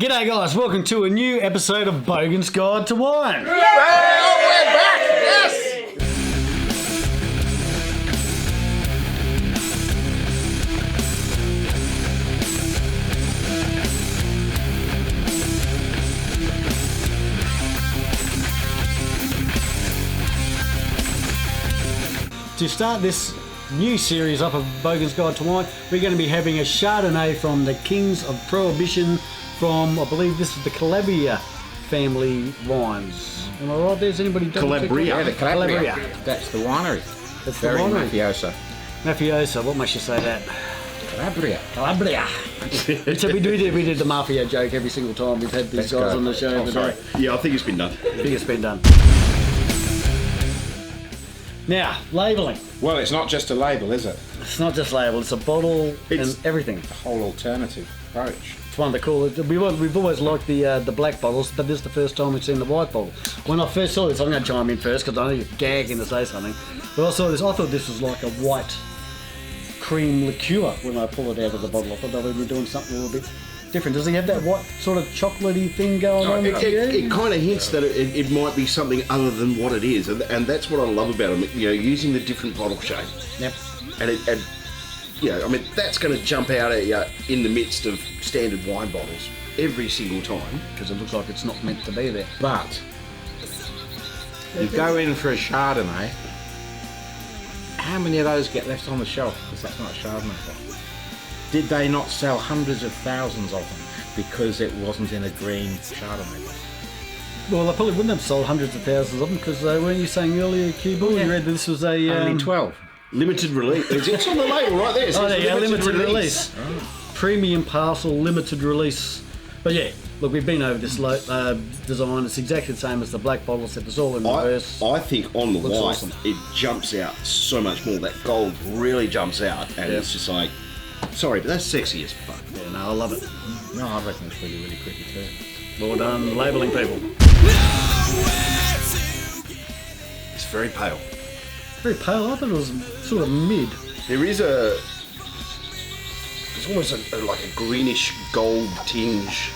G'day guys, welcome to a new episode of Bogan's Guide to Wine. We're back! Yes! To start this new series up of Bogan's Guide to Wine, we're going to be having a Chardonnay from the Kings of Prohibition from, I believe this is the Calabria Family Wines. Am I right? There's anybody Calabria. Yeah, the Calabria. Calabria. That's the winery. That's Very the winery. mafioso. Mafioso, what makes you say that? Calabria. Calabria. So we did the mafia joke every single time we've had these guys on the show. Sorry. Yeah, I think it's been done. I think it's been done. Now, labelling. Well, it's not just a label, is it? It's not just label, it's a bottle and everything. A whole alternative approach. It's one of the cool. We've always liked the black bottles, but this is the first time we've seen the white bottle. When I first saw this, I'm going to chime in first because I know you're gagging to say something. But I saw this, I thought this was like a white cream liqueur when I pulled it out of the bottle. I thought they were doing something a little bit different. Does he have that white sort of chocolatey thing going on? It kind of hints that it might be something other than what it is, and that's what I love about them. You know, using the different bottle shape. Yep. And you know, I mean, that's going to jump out at you in the midst of standard wine bottles every single time. Because it looks like it's not meant to be there. But you go in for a Chardonnay, how many of those get left on the shelf? Because that's not a Chardonnay bottle. Did they not sell hundreds of thousands of them because it wasn't in a green Chardonnay bottle? Well, they probably wouldn't have sold hundreds of thousands of them because weren't you saying earlier, Q-Ball, you read that this was a... Only 12. Limited release. It's on the label right there. Oh, there you go, limited release. Oh. Premium parcel, limited release. But yeah, look, we've been over this design. It's exactly the same as the black bottle, except it's all in reverse. I think on the white, awesome. It jumps out so much more. That gold really jumps out, and it's just like, sorry, but that's sexy as fuck. Yeah, no, I love it. No, I reckon it's really, really pretty too. Well done, labelling people. It's very pale. Very pale. I thought it was sort of mid. There is it's almost like a greenish gold tinge,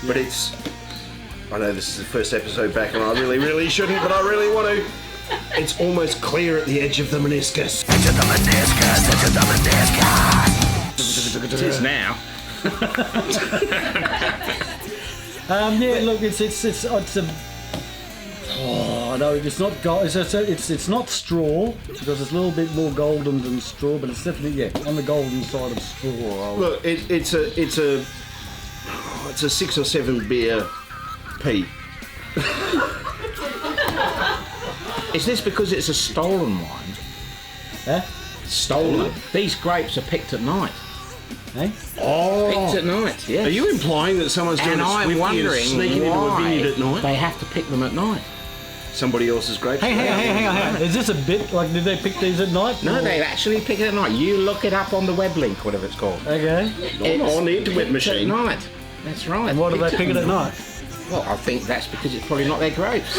but it's, I know this is the first episode back and I really shouldn't, but I really want to. It's almost clear at the edge of the meniscus. Edge of the meniscus, edge of the meniscus. It is now. Yeah, look, it's a. Oh no, it's not gold. It's not straw because it's a little bit more golden than straw, but it's definitely on the golden side of straw. Look, it's a 6 or 7 beer peat. Is this because it's a stolen wine? Huh? Stolen. These grapes are picked at night. Hey? Oh, Picked at night, yes. Are you implying that someone's doing And a I'm Swifty and wondering sneaking into a vineyard at why night? they have to pick them at night. Somebody else's grapes? Hey, hang on. Is this a bit like, did they pick these at night? No, or? they actually pick it at night. You look it up on the web link, whatever it's called. Okay. On the interweb machine. At night. That's right. And why do they pick it at night? Well, I think that's because it's probably not their grapes.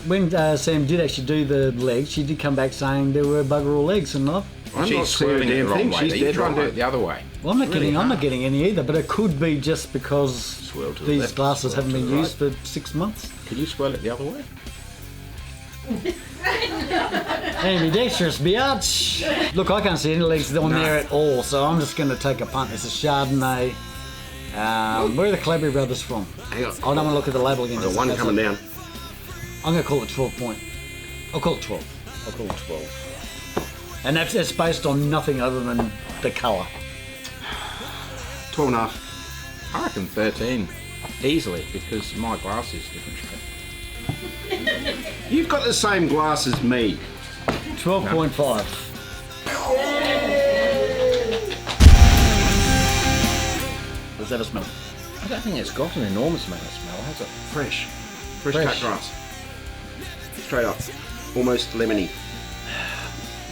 When Sam did actually do the legs, she did come back saying there were bugger all legs and not. I'm She's not swirling seeing it a the wrong damn way. thing. She's You dead try and do right. it the other way. Well, I'm not getting any either, but it could be just because Swirl to the these left, glasses swirl haven't to been the used for 6 months. Could you swirl it the other way? Ambidextrous, biatch. Look, I can't see any legs on there at all, so I'm just going to take a punt. It's a Chardonnay. Where are the Calabria brothers from? Hang on. I don't want to look at the label again. I've got one coming down. I'm going to call it 12 point. I'll call it 12. I'll call it 12. And that's based on nothing other than the colour. 12 and a half. I reckon 13. Easily, because my glass is different shape. You've got the same glass as me. 12.5. Does that a smell? I don't think it's got an enormous amount of smell, has it? Fresh. Fresh Fresh. cut grass. Straight up. Almost lemony.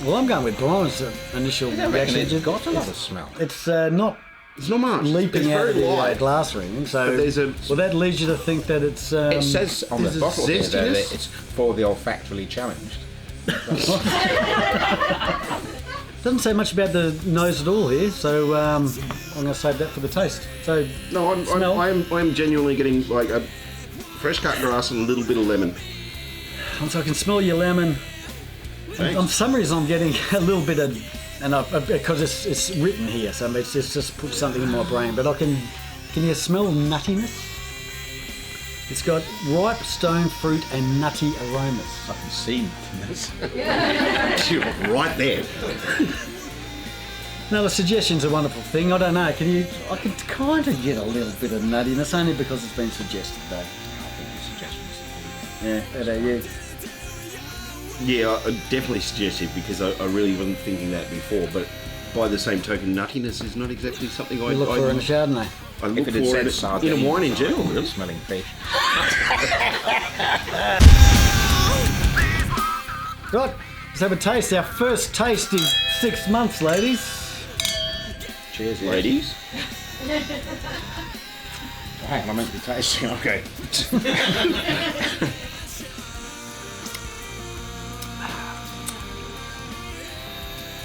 Well, I'm going with Brian's initial I reckon reaction. it's got a lot of smell. It's not It's not much. leaping it's out very of the light. glass ring, so But there's a- well, that leads you to think that it's. It says on the is it bottle here that zestiness? it's for the olfactorily challenged. Doesn't Doesn't say much about the nose at all here, so I'm going to save that for the taste. So No, I'm genuinely getting like a fresh cut grass and a little bit of lemon. so I can smell your lemon. And for some reason, I'm getting a little bit of, because it's written here, so it's just put something in my brain. But can you smell nuttiness? It's got ripe stone fruit and nutty aromas. I can see this. Right there. Now the suggestion's a wonderful thing. I don't know. I can kind of get a little bit of nuttiness only because it's been suggested though. I think the suggestions. Yeah, how about you? Yeah, I definitely suggested because I really wasn't thinking that before. But by the same token, nuttiness is not exactly something I look for in a Chardonnay. I look If it had for said in a sardine, wine in general. Really. Smelling fish. Right, let's have a taste. Our first taste in 6 months, ladies. Cheers, yeah. Ladies. Hang on, I meant to be tasting. Okay.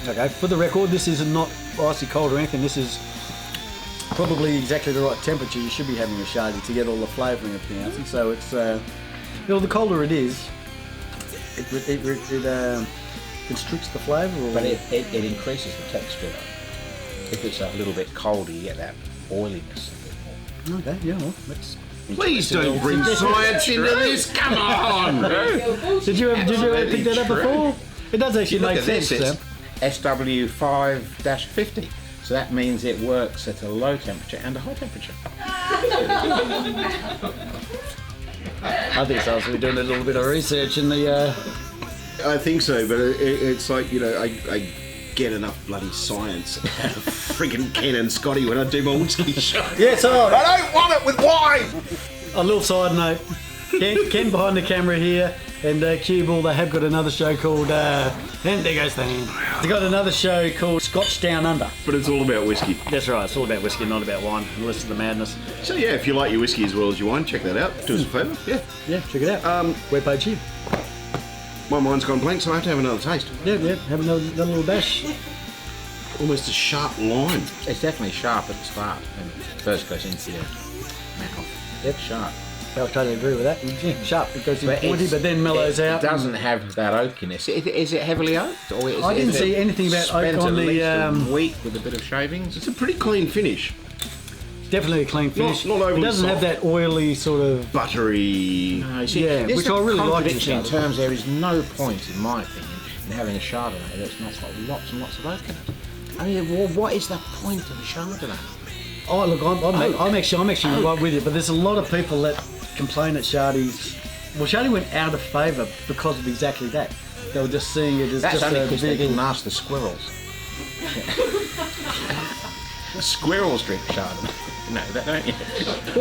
Okay, for the record, this is not icy cold or anything. This is probably exactly the right temperature you should be having a Chardonnay to get all the flavouring of the ounce. So it's, the colder it is, it constricts the flavour. But it increases the texture though. If it's a little bit colder, you get that oiliness. Okay, yeah, well, let's... Please don't bring science into this. Come on. Did you ever pick that up before? It does actually Look make at this, sense, it's- Sam. SW5-50. So that means it works at a low temperature and a high temperature. I think so. We're doing a little bit of research in the... I think so, but it's like, you know, I get enough bloody science out of friggin' Ken and Scotty when I do my whiskey shot. Yeah, so I don't want it with wine! a little side note. Ken behind the camera here, and Cuball, they have got another show called, and there goes the hand. They've got another show called Scotch Down Under. But it's all about whiskey. That's right, it's all about whiskey, not about wine. Listen to the madness. So yeah, if you like your whiskey as well as your wine, check that out. Do us a favour. Yeah. Yeah, check it out. Webpage here. My mind's gone blank, so I have to have another taste. Yeah, have another little dash. Almost a sharp lime. It's definitely sharp at the start and first goes into your mouth. Yep. Sharp. I totally agree with that. Yeah, sharp, it goes in But pointy, but then mellows it out. It doesn't have that oakiness. Is it heavily oaked? Or I didn't see anything about oak spent on at the, least a week with a bit of shavings? It's a pretty clean finish. Definitely a clean finish. Not overly it doesn't have soft. that oily sort of... Buttery. No, you see, Yeah, this which is I really like in contradiction in Chardonnay. terms there is no point, in my opinion, in having a Chardonnay that's not got lots and lots of oak in it. I mean, what is the point of a Chardonnay? Oh, look, I'm actually right with you, but there's a lot of people that complain that Chardonnay's... Well, Chardonnay went out of favour because of exactly that. They were just seeing it as That's just only a because they vehicle. didn't ask the squirrels. Squirrels drink Chardonnay. No, that don't you?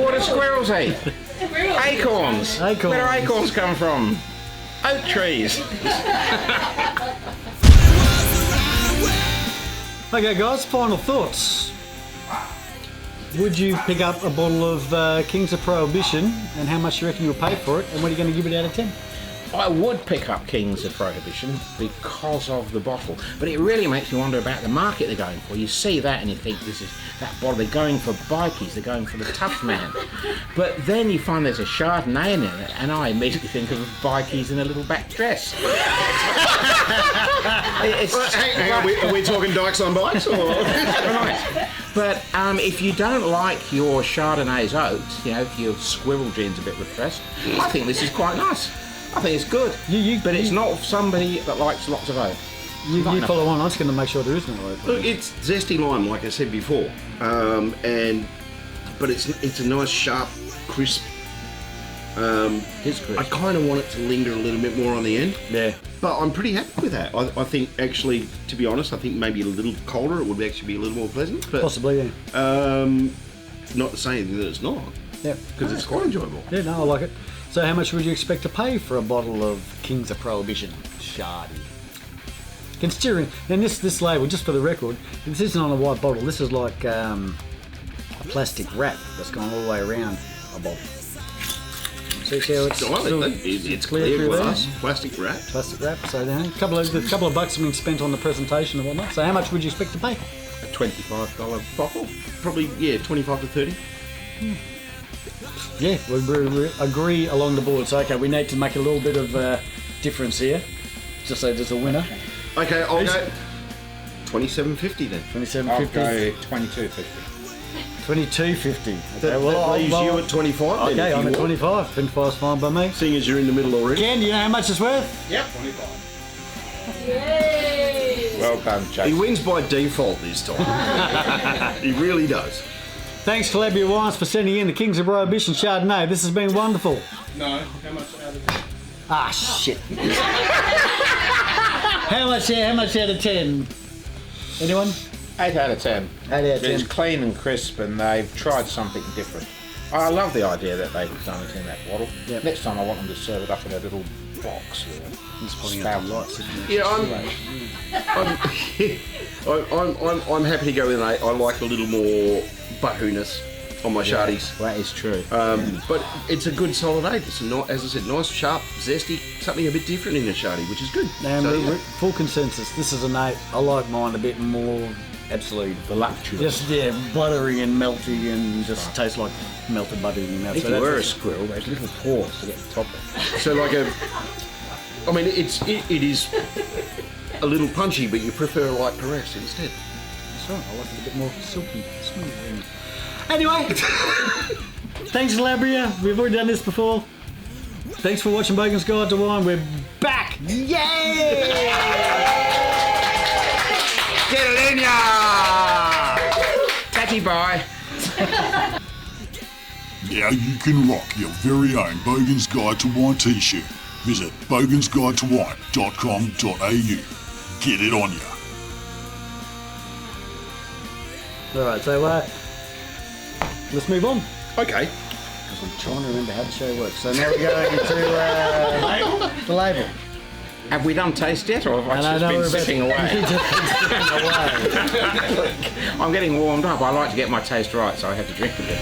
What do squirrels eat? Acorns. Acorns. Where do acorns come from? Oak trees. Okay, guys, final thoughts. Would you pick up a bottle of Kings of Prohibition, and how much you reckon you'll pay for it, and what are you going to give it out of 10? I would pick up Kings of Prohibition because of the bottle, but it really makes me wonder about the market they're going for. You see that and you think, this is that bottle, they're going for bikies, they're going for the tough man. But then you find there's a Chardonnay in it, and I immediately think of bikies in a little back dress. Hang on, are we talking dykes on bikes? Or? Right. But if you don't like your Chardonnays oaked, you know, if your squirrel gene's a bit repressed, I think this is quite nice. I think it's good. But it's not somebody that likes lots of oak. You follow on, I'm just going to make sure there is no oak. Look, it's zesty lime, like I said before, but it's a nice, sharp, crisp. It's crisp. I kind of want it to linger a little bit more on the end. Yeah. But I'm pretty happy with that. I think, actually, to be honest, I think maybe a little colder, it would actually be a little more pleasant. But, Possibly, yeah. not to say anything that it's not, Yeah. because it's quite enjoyable. Yeah, no, I like it. So how much would you expect to pay for a bottle of Kings of Prohibition Chardonnay? Considering, and this label, just for the record, this isn't on a white bottle. This is like a plastic wrap that's gone all the way around a bottle. So See how it's It's clear through there. glass, plastic wrap. Plastic wrap. So then a couple of bucks have been spent on the presentation and whatnot. So how much would you expect to pay? A $25 bottle. Probably 25 to 30. Yeah, we agree along the board. So okay, we need to make a little bit of difference here, just so there's a winner. Okay, I'll go 27.50 then. I'll $27.50. go $22.50. $22.50. That leaves you at 25 then. Okay, if I'm you at want. 25. 25's fine by me. Seeing as you're in the middle already. Ken, do you know how much it's worth? Yep, 25. Yay! Well done, Jake. He wins by default this time. He really does. Thanks, Calabria Wines, for sending in the Kings of Prohibition Chardonnay. This has been wonderful. No, how much out of 10? Ah, shit. How much out of 10? Anyone? 8 out of 10. 8 out of 10. It's clean and crisp, and they've tried something different. I love the idea that they've done it in that bottle. Yep. Next time I want them to serve it up in a little box. Yeah, I'm happy to go with an 8. I like a little more butthooiness on my shardies. That is true. But it's a good solid 8. It's not, as I said, nice, sharp, zesty, something a bit different in a shardy, which is good. And So, yeah. full consensus. This is an 8. I like mine a bit more absolute. Voluptuous. Just buttery and melty and just tastes like melted butter in your mouth. If So you that's were a just- squirrel, those little paws to get the top of. So like I mean, it is a little punchy, but you prefer a light caress instead. That's right. I like it a bit more silky, smooth. Anyway, thanks, Calabria. We've already done this before. Thanks for watching Bogan's Guide to Wine. We're back. Yay! Get it in ya! Tatty bye. Now you can rock your very own Bogan's Guide to Wine t-shirt. Visit bogansguidetowine.com.au. Get it on ya. Alright, so let's move on. Okay. Because I'm trying to remember how the show works. So now we're going to the label. Have we done taste yet, or have I just we're been sipping away? away. I'm getting warmed up. I like to get my taste right, so I have to drink a bit.